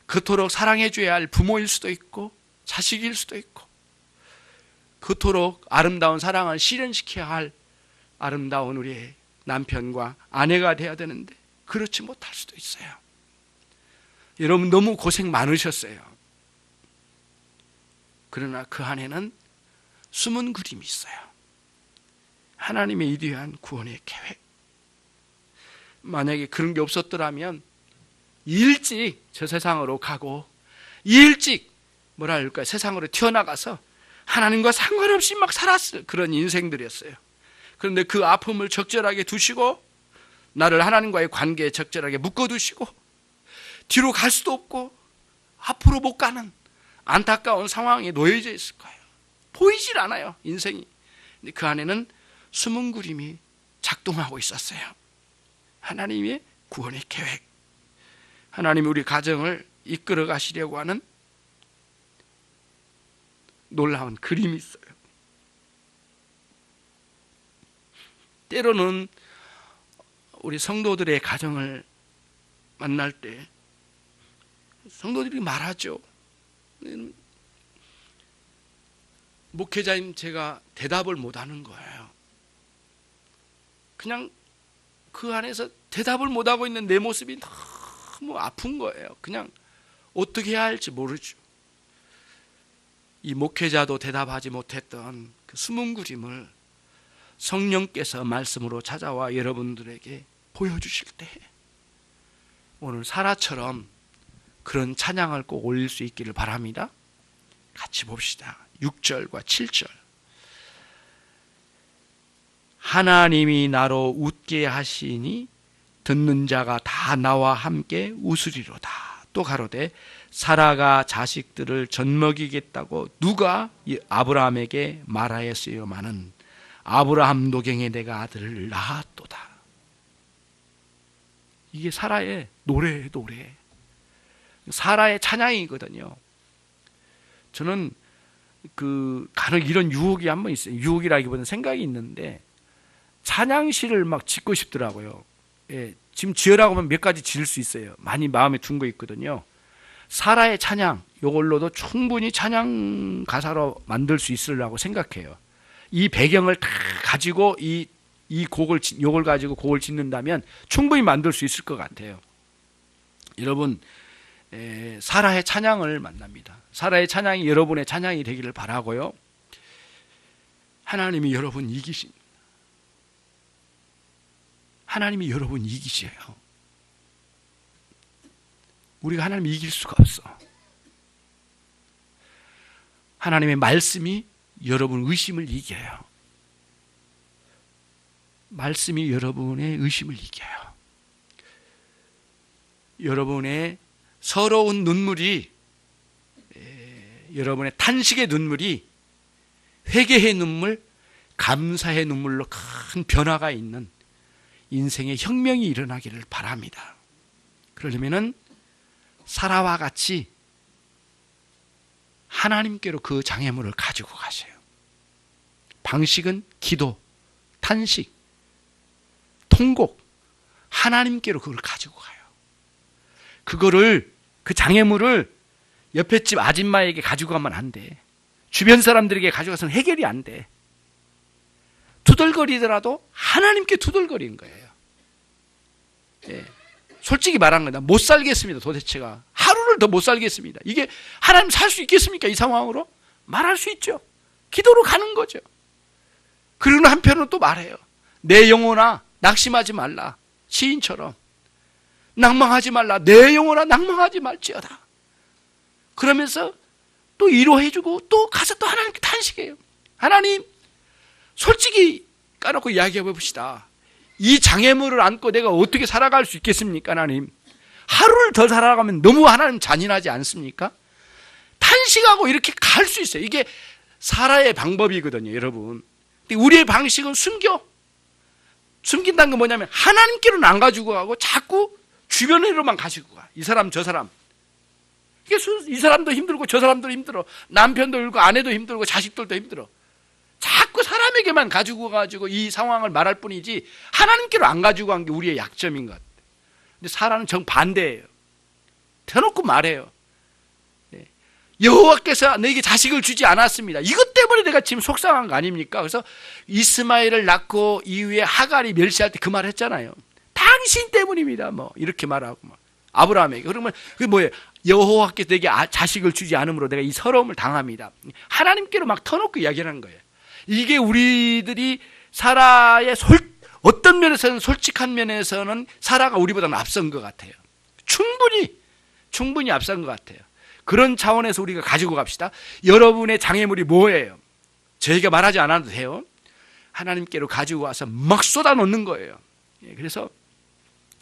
그토록 사랑해줘야 할 부모일 수도 있고 자식일 수도 있고 그토록 아름다운 사랑을 실현시켜야 할 아름다운 우리의 남편과 아내가 돼야 되는데 그렇지 못할 수도 있어요. 여러분, 너무 고생 많으셨어요. 그러나 그 안에는 숨은 그림이 있어요. 하나님의 이대한 구원의 계획. 만약에 그런 게 없었더라면 일찍 저 세상으로 가고 일찍 세상으로 튀어나가서 하나님과 상관없이 막 살았을 그런 인생들이었어요. 그런데 그 아픔을 적절하게 두시고 나를 하나님과의 관계에 적절하게 묶어두시고 뒤로 갈 수도 없고 앞으로 못 가는 안타까운 상황에 놓여져 있을 거예요. 보이질 않아요, 인생이. 근데 그 안에는 숨은 그림이 작동하고 있었어요. 하나님의 구원의 계획. 하나님이 우리 가정을 이끌어 가시려고 하는 놀라운 그림이 있어요. 때로는 우리 성도들의 가정을 만날 때 성도들이 말하죠. 목회자님, 제가 대답을 못하는 거예요. 그냥 그 안에서 대답을 못하고 있는 내 모습이 너무 아픈 거예요. 그냥 어떻게 해야 할지 모르죠. 이 목회자도 대답하지 못했던 그 숨은 그림을 성령께서 말씀으로 찾아와 여러분들에게 보여주실 때 오늘 사라처럼 그런 찬양을 꼭 올릴 수 있기를 바랍니다. 같이 봅시다. 6절과 7절. 하나님이 나로 웃게 하시니 듣는 자가 다 나와 함께 웃으리로다. 또 가로되 사라가 자식들을 젖먹이겠다고 누가 아브라함에게 말하였으요마는 아브라함 노경에 내가 아들을 낳았도다. 이게 사라의 노래. 사라의 찬양이거든요. 저는 간혹 이런 유혹이 한번 있어요. 유혹이라기보다는 생각이 있는데 찬양시를 막 짓고 싶더라고요. 예, 지금 지으라고 하면 몇 가지 지을 수 있어요. 많이 마음에 둔 거 있거든요. 사라의 찬양, 이걸로도 충분히 찬양 가사로 만들 수 있으려고 생각해요. 이 배경을 다 가지고 요걸 가지고 곡을 짓는다면 충분히 만들 수 있을 것 같아요. 여러분, 사라의 찬양을 만납니다. 사라의 찬양이 여러분의 찬양이 되기를 바라고요. 하나님이 여러분 이기십니다. 하나님이 여러분 이기셔요. 우리가 하나님 이길 수가 없어. 하나님의 말씀이 여러분 의심을 이겨요. 말씀이 여러분의 의심을 이겨요. 여러분의 서러운 눈물이, 여러분의 탄식의 눈물이 회개의 눈물, 감사의 눈물로 큰 변화가 있는 인생의 혁명이 일어나기를 바랍니다. 그러려면은 사라와 같이 하나님께로 그 장애물을 가지고 가세요. 방식은 기도, 탄식, 통곡, 하나님께로 그걸 가지고 가요. 그 장애물을 옆에 집 아줌마에게 가지고 가면 안 돼. 주변 사람들에게 가져가서는 해결이 안 돼. 투덜거리더라도 하나님께 투덜거리는 거예요. 예. 솔직히 말한 거다. 못 살겠습니다. 도대체가 하루를 더 못 살겠습니다. 이게 하나님 살 수 있겠습니까? 이 상황으로 말할 수 있죠. 기도로 가는 거죠. 그리고 한편으로 또 말해요. 내 영혼아 낙심하지 말라. 시인처럼 낭망하지 말라. 내 영혼아 낭망하지 말지어다. 그러면서 또 위로해주고 또 가서 또 하나님께 탄식해요. 하나님, 솔직히 까놓고 이야기해 봅시다. 이 장애물을 안고 내가 어떻게 살아갈 수 있겠습니까? 하나님, 하루를 더 살아가면 너무 하나님 잔인하지 않습니까? 탄식하고 이렇게 갈 수 있어요. 이게 사라의 방법이거든요, 여러분. 근데 우리의 방식은 숨겨. 숨긴다는 건 뭐냐면 하나님께로는 안 가지고 가고 자꾸 주변으로만 가지고 가. 이 사람 저 사람. 이 사람도 힘들고 저 사람도 힘들어. 남편도 힘들고 아내도 힘들고 자식들도 힘들어. 자꾸 사람에게만 가지고 가지고 이 상황을 말할 뿐이지 하나님께로 안 가지고 간 게 우리의 약점인 것 같아요. 근데 사람은 정반대예요. 대놓고 말해요. 여호와께서 너에게 자식을 주지 않았습니다. 이것 때문에 내가 지금 속상한 거 아닙니까? 그래서 이스마엘을 낳고 이후에 하갈이 멸시할 때 그 말 했잖아요. 당신 때문입니다. 뭐 이렇게 말하고 막 아브라함에게. 그러면 그게 뭐예요? 여호와께서 내게 자식을 주지 않으므로 내가 이 서러움을 당합니다. 하나님께로 막 터놓고 이야기하는 거예요. 이게 우리들이 사라의 어떤 면에서는 솔직한 면에서는 사라가 우리보다는 앞선 것 같아요. 충분히 앞선 것 같아요. 그런 차원에서 우리가 가지고 갑시다. 여러분의 장애물이 뭐예요? 저희가 말하지 않아도 돼요. 하나님께로 가지고 와서 막 쏟아놓는 거예요. 그래서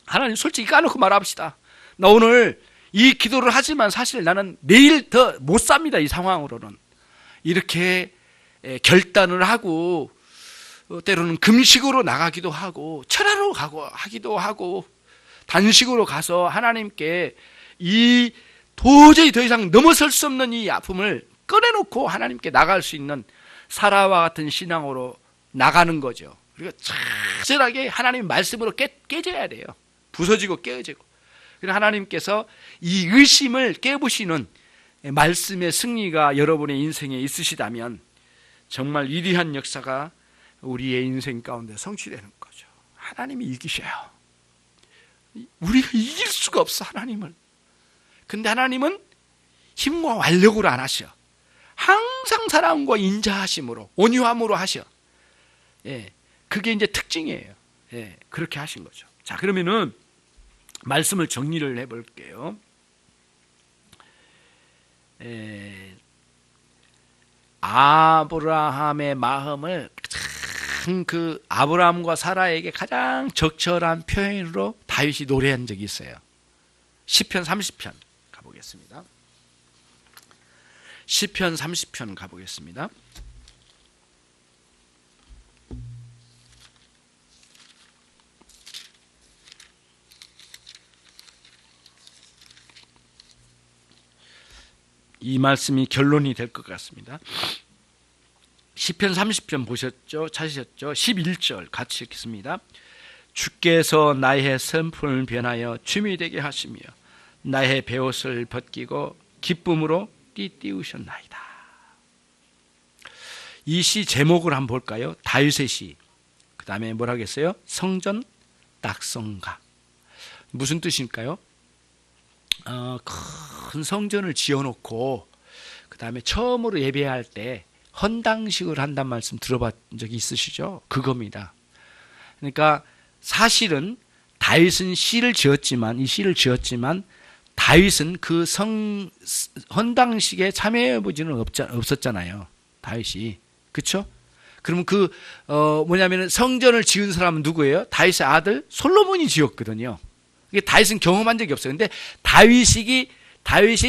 하나님 솔직히 까놓고 말합시다. 나 오늘 이 기도를 하지만 사실 나는 내일 더 못 삽니다. 이 상황으로는. 이렇게 결단을 하고 때로는 금식으로 나가기도 하고 철야로 하기도 하고 단식으로 가서 하나님께 이 도저히 더 이상 넘어설 수 없는 이 아픔을 꺼내놓고 하나님께 나갈 수 있는 사라와 같은 신앙으로 나가는 거죠. 그리고 철저하게 하나님 말씀으로 깨져야 돼요. 부서지고 깨어지고. 그래서 하나님께서 이 의심을 깨부시는 말씀의 승리가 여러분의 인생에 있으시다면 정말 위대한 역사가 우리의 인생 가운데 성취되는 거죠. 하나님이 이기셔요. 우리가 이길 수가 없어, 하나님을. 근데 하나님은 힘과 완력으로 안 하셔. 항상 사랑과 인자하심으로, 온유함으로 하셔. 그게 이제 특징이에요. 그렇게 하신 거죠. 자, 그러면은 말씀을 정리를 해볼게요. 아브라함의 마음을 그 아브라함과 사라에게 가장 적절한 표현으로 다윗이 노래한 적이 있어요. 시편 30편 가보겠습니다. 시편 30편 가보겠습니다. 이 말씀이 결론이 될 것 같습니다. 시편 30편 보셨죠? 찾으셨죠? 11절 같이 읽겠습니다. 주께서 나의 슬픔을 변하여 춤이 되게 하시며 나의 베옷을 벗기고 기쁨으로 띠띠우셨나이다. 이 시 제목을 한번 볼까요? 다윗의 시. 그 다음에 뭐라고 했어요? 성전 낙성가. 무슨 뜻일까요? 큰 성전을 지어놓고 그 다음에 처음으로 예배할 때 헌당식을 한단 말씀 들어본 적이 있으시죠? 그겁니다. 그러니까 사실은 다윗은 시를 지었지만 다윗은 그 헌당식에 참여해보지는 없었잖아요. 다윗이. 그렇죠? 그러면 뭐냐면 성전을 지은 사람은 누구예요? 다윗의 아들 솔로몬이 지었거든요. 이게 다윗은 경험한 적이 없어요. 근데 다윗이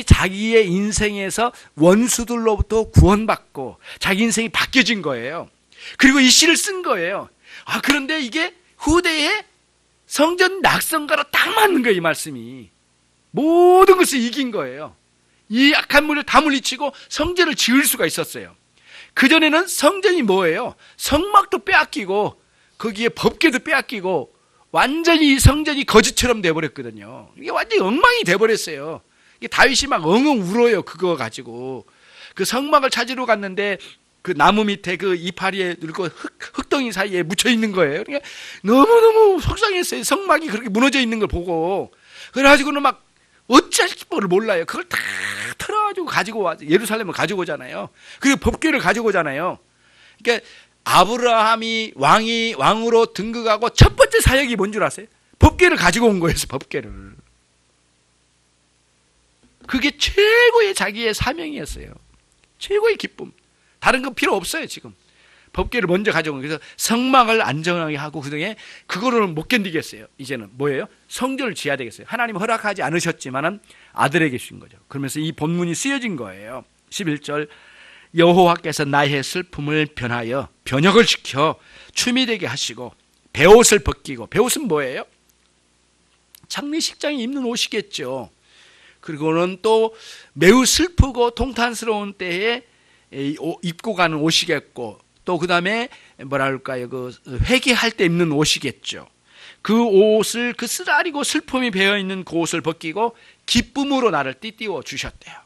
자기의 인생에서 원수들로부터 구원받고 자기 인생이 바뀌어진 거예요. 그리고 이 시를 쓴 거예요. 그런데 이게 후대에 성전 낙성가로 딱 맞는 거예요. 이 말씀이. 모든 것을 이긴 거예요. 이 악한 물을 다 물리치고 성전을 지을 수가 있었어요. 그전에는 성전이 뭐예요? 성막도 빼앗기고 거기에 법궤도 빼앗기고 완전히 성전이 거지처럼 돼버렸거든요. 이게 완전히 엉망이 돼버렸어요. 이게 다윗이 막 엉엉 울어요. 그거 가지고. 그 성막을 찾으러 갔는데 그 나무 밑에 그 이파리에 그리고 흙덩이 사이에 묻혀 있는 거예요. 그러니까 너무너무 속상했어요. 성막이 그렇게 무너져 있는 걸 보고. 그래가지고는 막 어찌할 뻔을 몰라요. 그걸 다 털어가지고 가지고 와 예루살렘을 가지고 오잖아요. 그리고 법궤를 가지고 오잖아요. 그러니까 아브라함이 왕으로 등극하고 첫 번째 사역이 뭔 줄 아세요? 법궤를 가지고 온 거예요. 법궤를. 그게 최고의 자기의 사명이었어요. 최고의 기쁨. 다른 건 필요 없어요. 지금 법궤를 먼저 가져온 거예요. 그래서 성막을 안정하게 하고 그중에 그거를 못 견디겠어요. 이제는 뭐예요? 성전을 지어야 되겠어요. 하나님 허락하지 않으셨지만은 아들에게 주신 거죠. 그러면서 이 본문이 쓰여진 거예요. 11절 여호와께서 나의 슬픔을 변하여 변혁을 시켜 춤이 되게 하시고 베옷을 벗기고, 베옷은 뭐예요? 장례식장에 입는 옷이겠죠. 그리고는 또 매우 슬프고 통탄스러운 때에 입고 가는 옷이겠고, 또 그 다음에 뭐랄까요, 그 회개할 때 입는 옷이겠죠. 그 옷을, 그 쓰라리고 슬픔이 배어 있는 그 옷을 벗기고 기쁨으로 나를 띠띠워 주셨대요.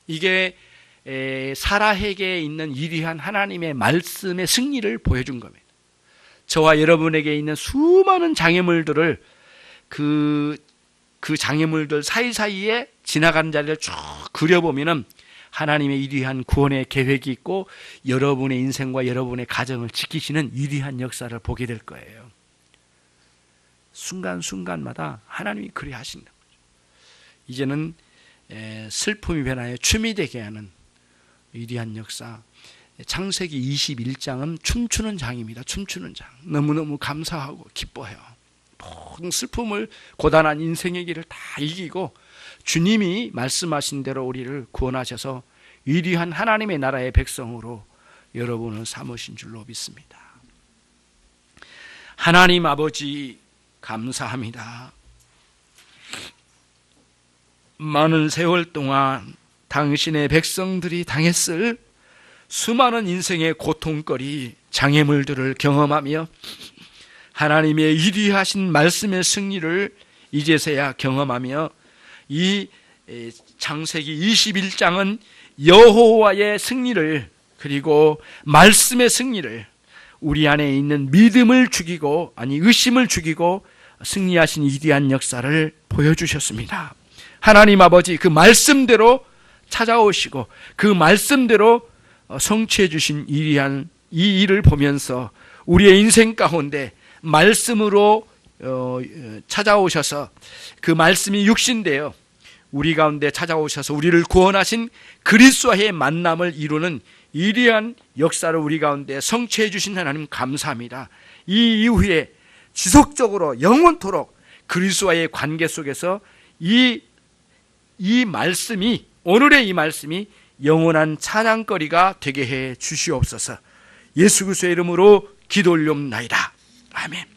이게 사라에게 있는 위대한 하나님의 말씀의 승리를 보여준 겁니다. 저와 여러분에게 있는 수많은 장애물들을 그 장애물들 사이사이에 지나가는 자리를 쭉 그려보면은 하나님의 위대한 구원의 계획이 있고 여러분의 인생과 여러분의 가정을 지키시는 위대한 역사를 보게 될 거예요. 순간순간마다 하나님이 그리 하신다. 이제는 슬픔이 변하여 춤이 되게 하는 위대한 역사. 창세기 21장은 춤추는 장입니다. 춤추는 장. 너무너무 감사하고 기뻐해요. 모든 슬픔을, 고단한 인생의 길을 다 이기고 주님이 말씀하신 대로 우리를 구원하셔서 위대한 하나님의 나라의 백성으로 여러분을 삼으신 줄로 믿습니다. 하나님 아버지 감사합니다. 많은 세월 동안 당신의 백성들이 당했을 수많은 인생의 고통거리, 장애물들을 경험하며 하나님의 위대하신 말씀의 승리를 이제서야 경험하며 이 창세기 21장은 여호와의 승리를, 그리고 말씀의 승리를, 우리 안에 있는 믿음을 죽이고, 아니 의심을 죽이고 승리하신 위대한 역사를 보여주셨습니다. 하나님 아버지, 그 말씀대로 찾아오시고 그 말씀대로 성취해 주신 위대한 이 일을 보면서 우리의 인생 가운데 말씀으로 찾아오셔서 그 말씀이 육신되어 우리 가운데 찾아오셔서 우리를 구원하신 그리스도와의 만남을 이루는 위대한 역사를 우리 가운데 성취해 주신 하나님 감사합니다. 이 이후에 지속적으로 영원토록 그리스도와의 관계 속에서 이 말씀이, 오늘의 이 말씀이 영원한 찬양거리가 되게 해 주시옵소서. 예수 그리스도의 이름으로 기도 올리옵나이다. 아멘.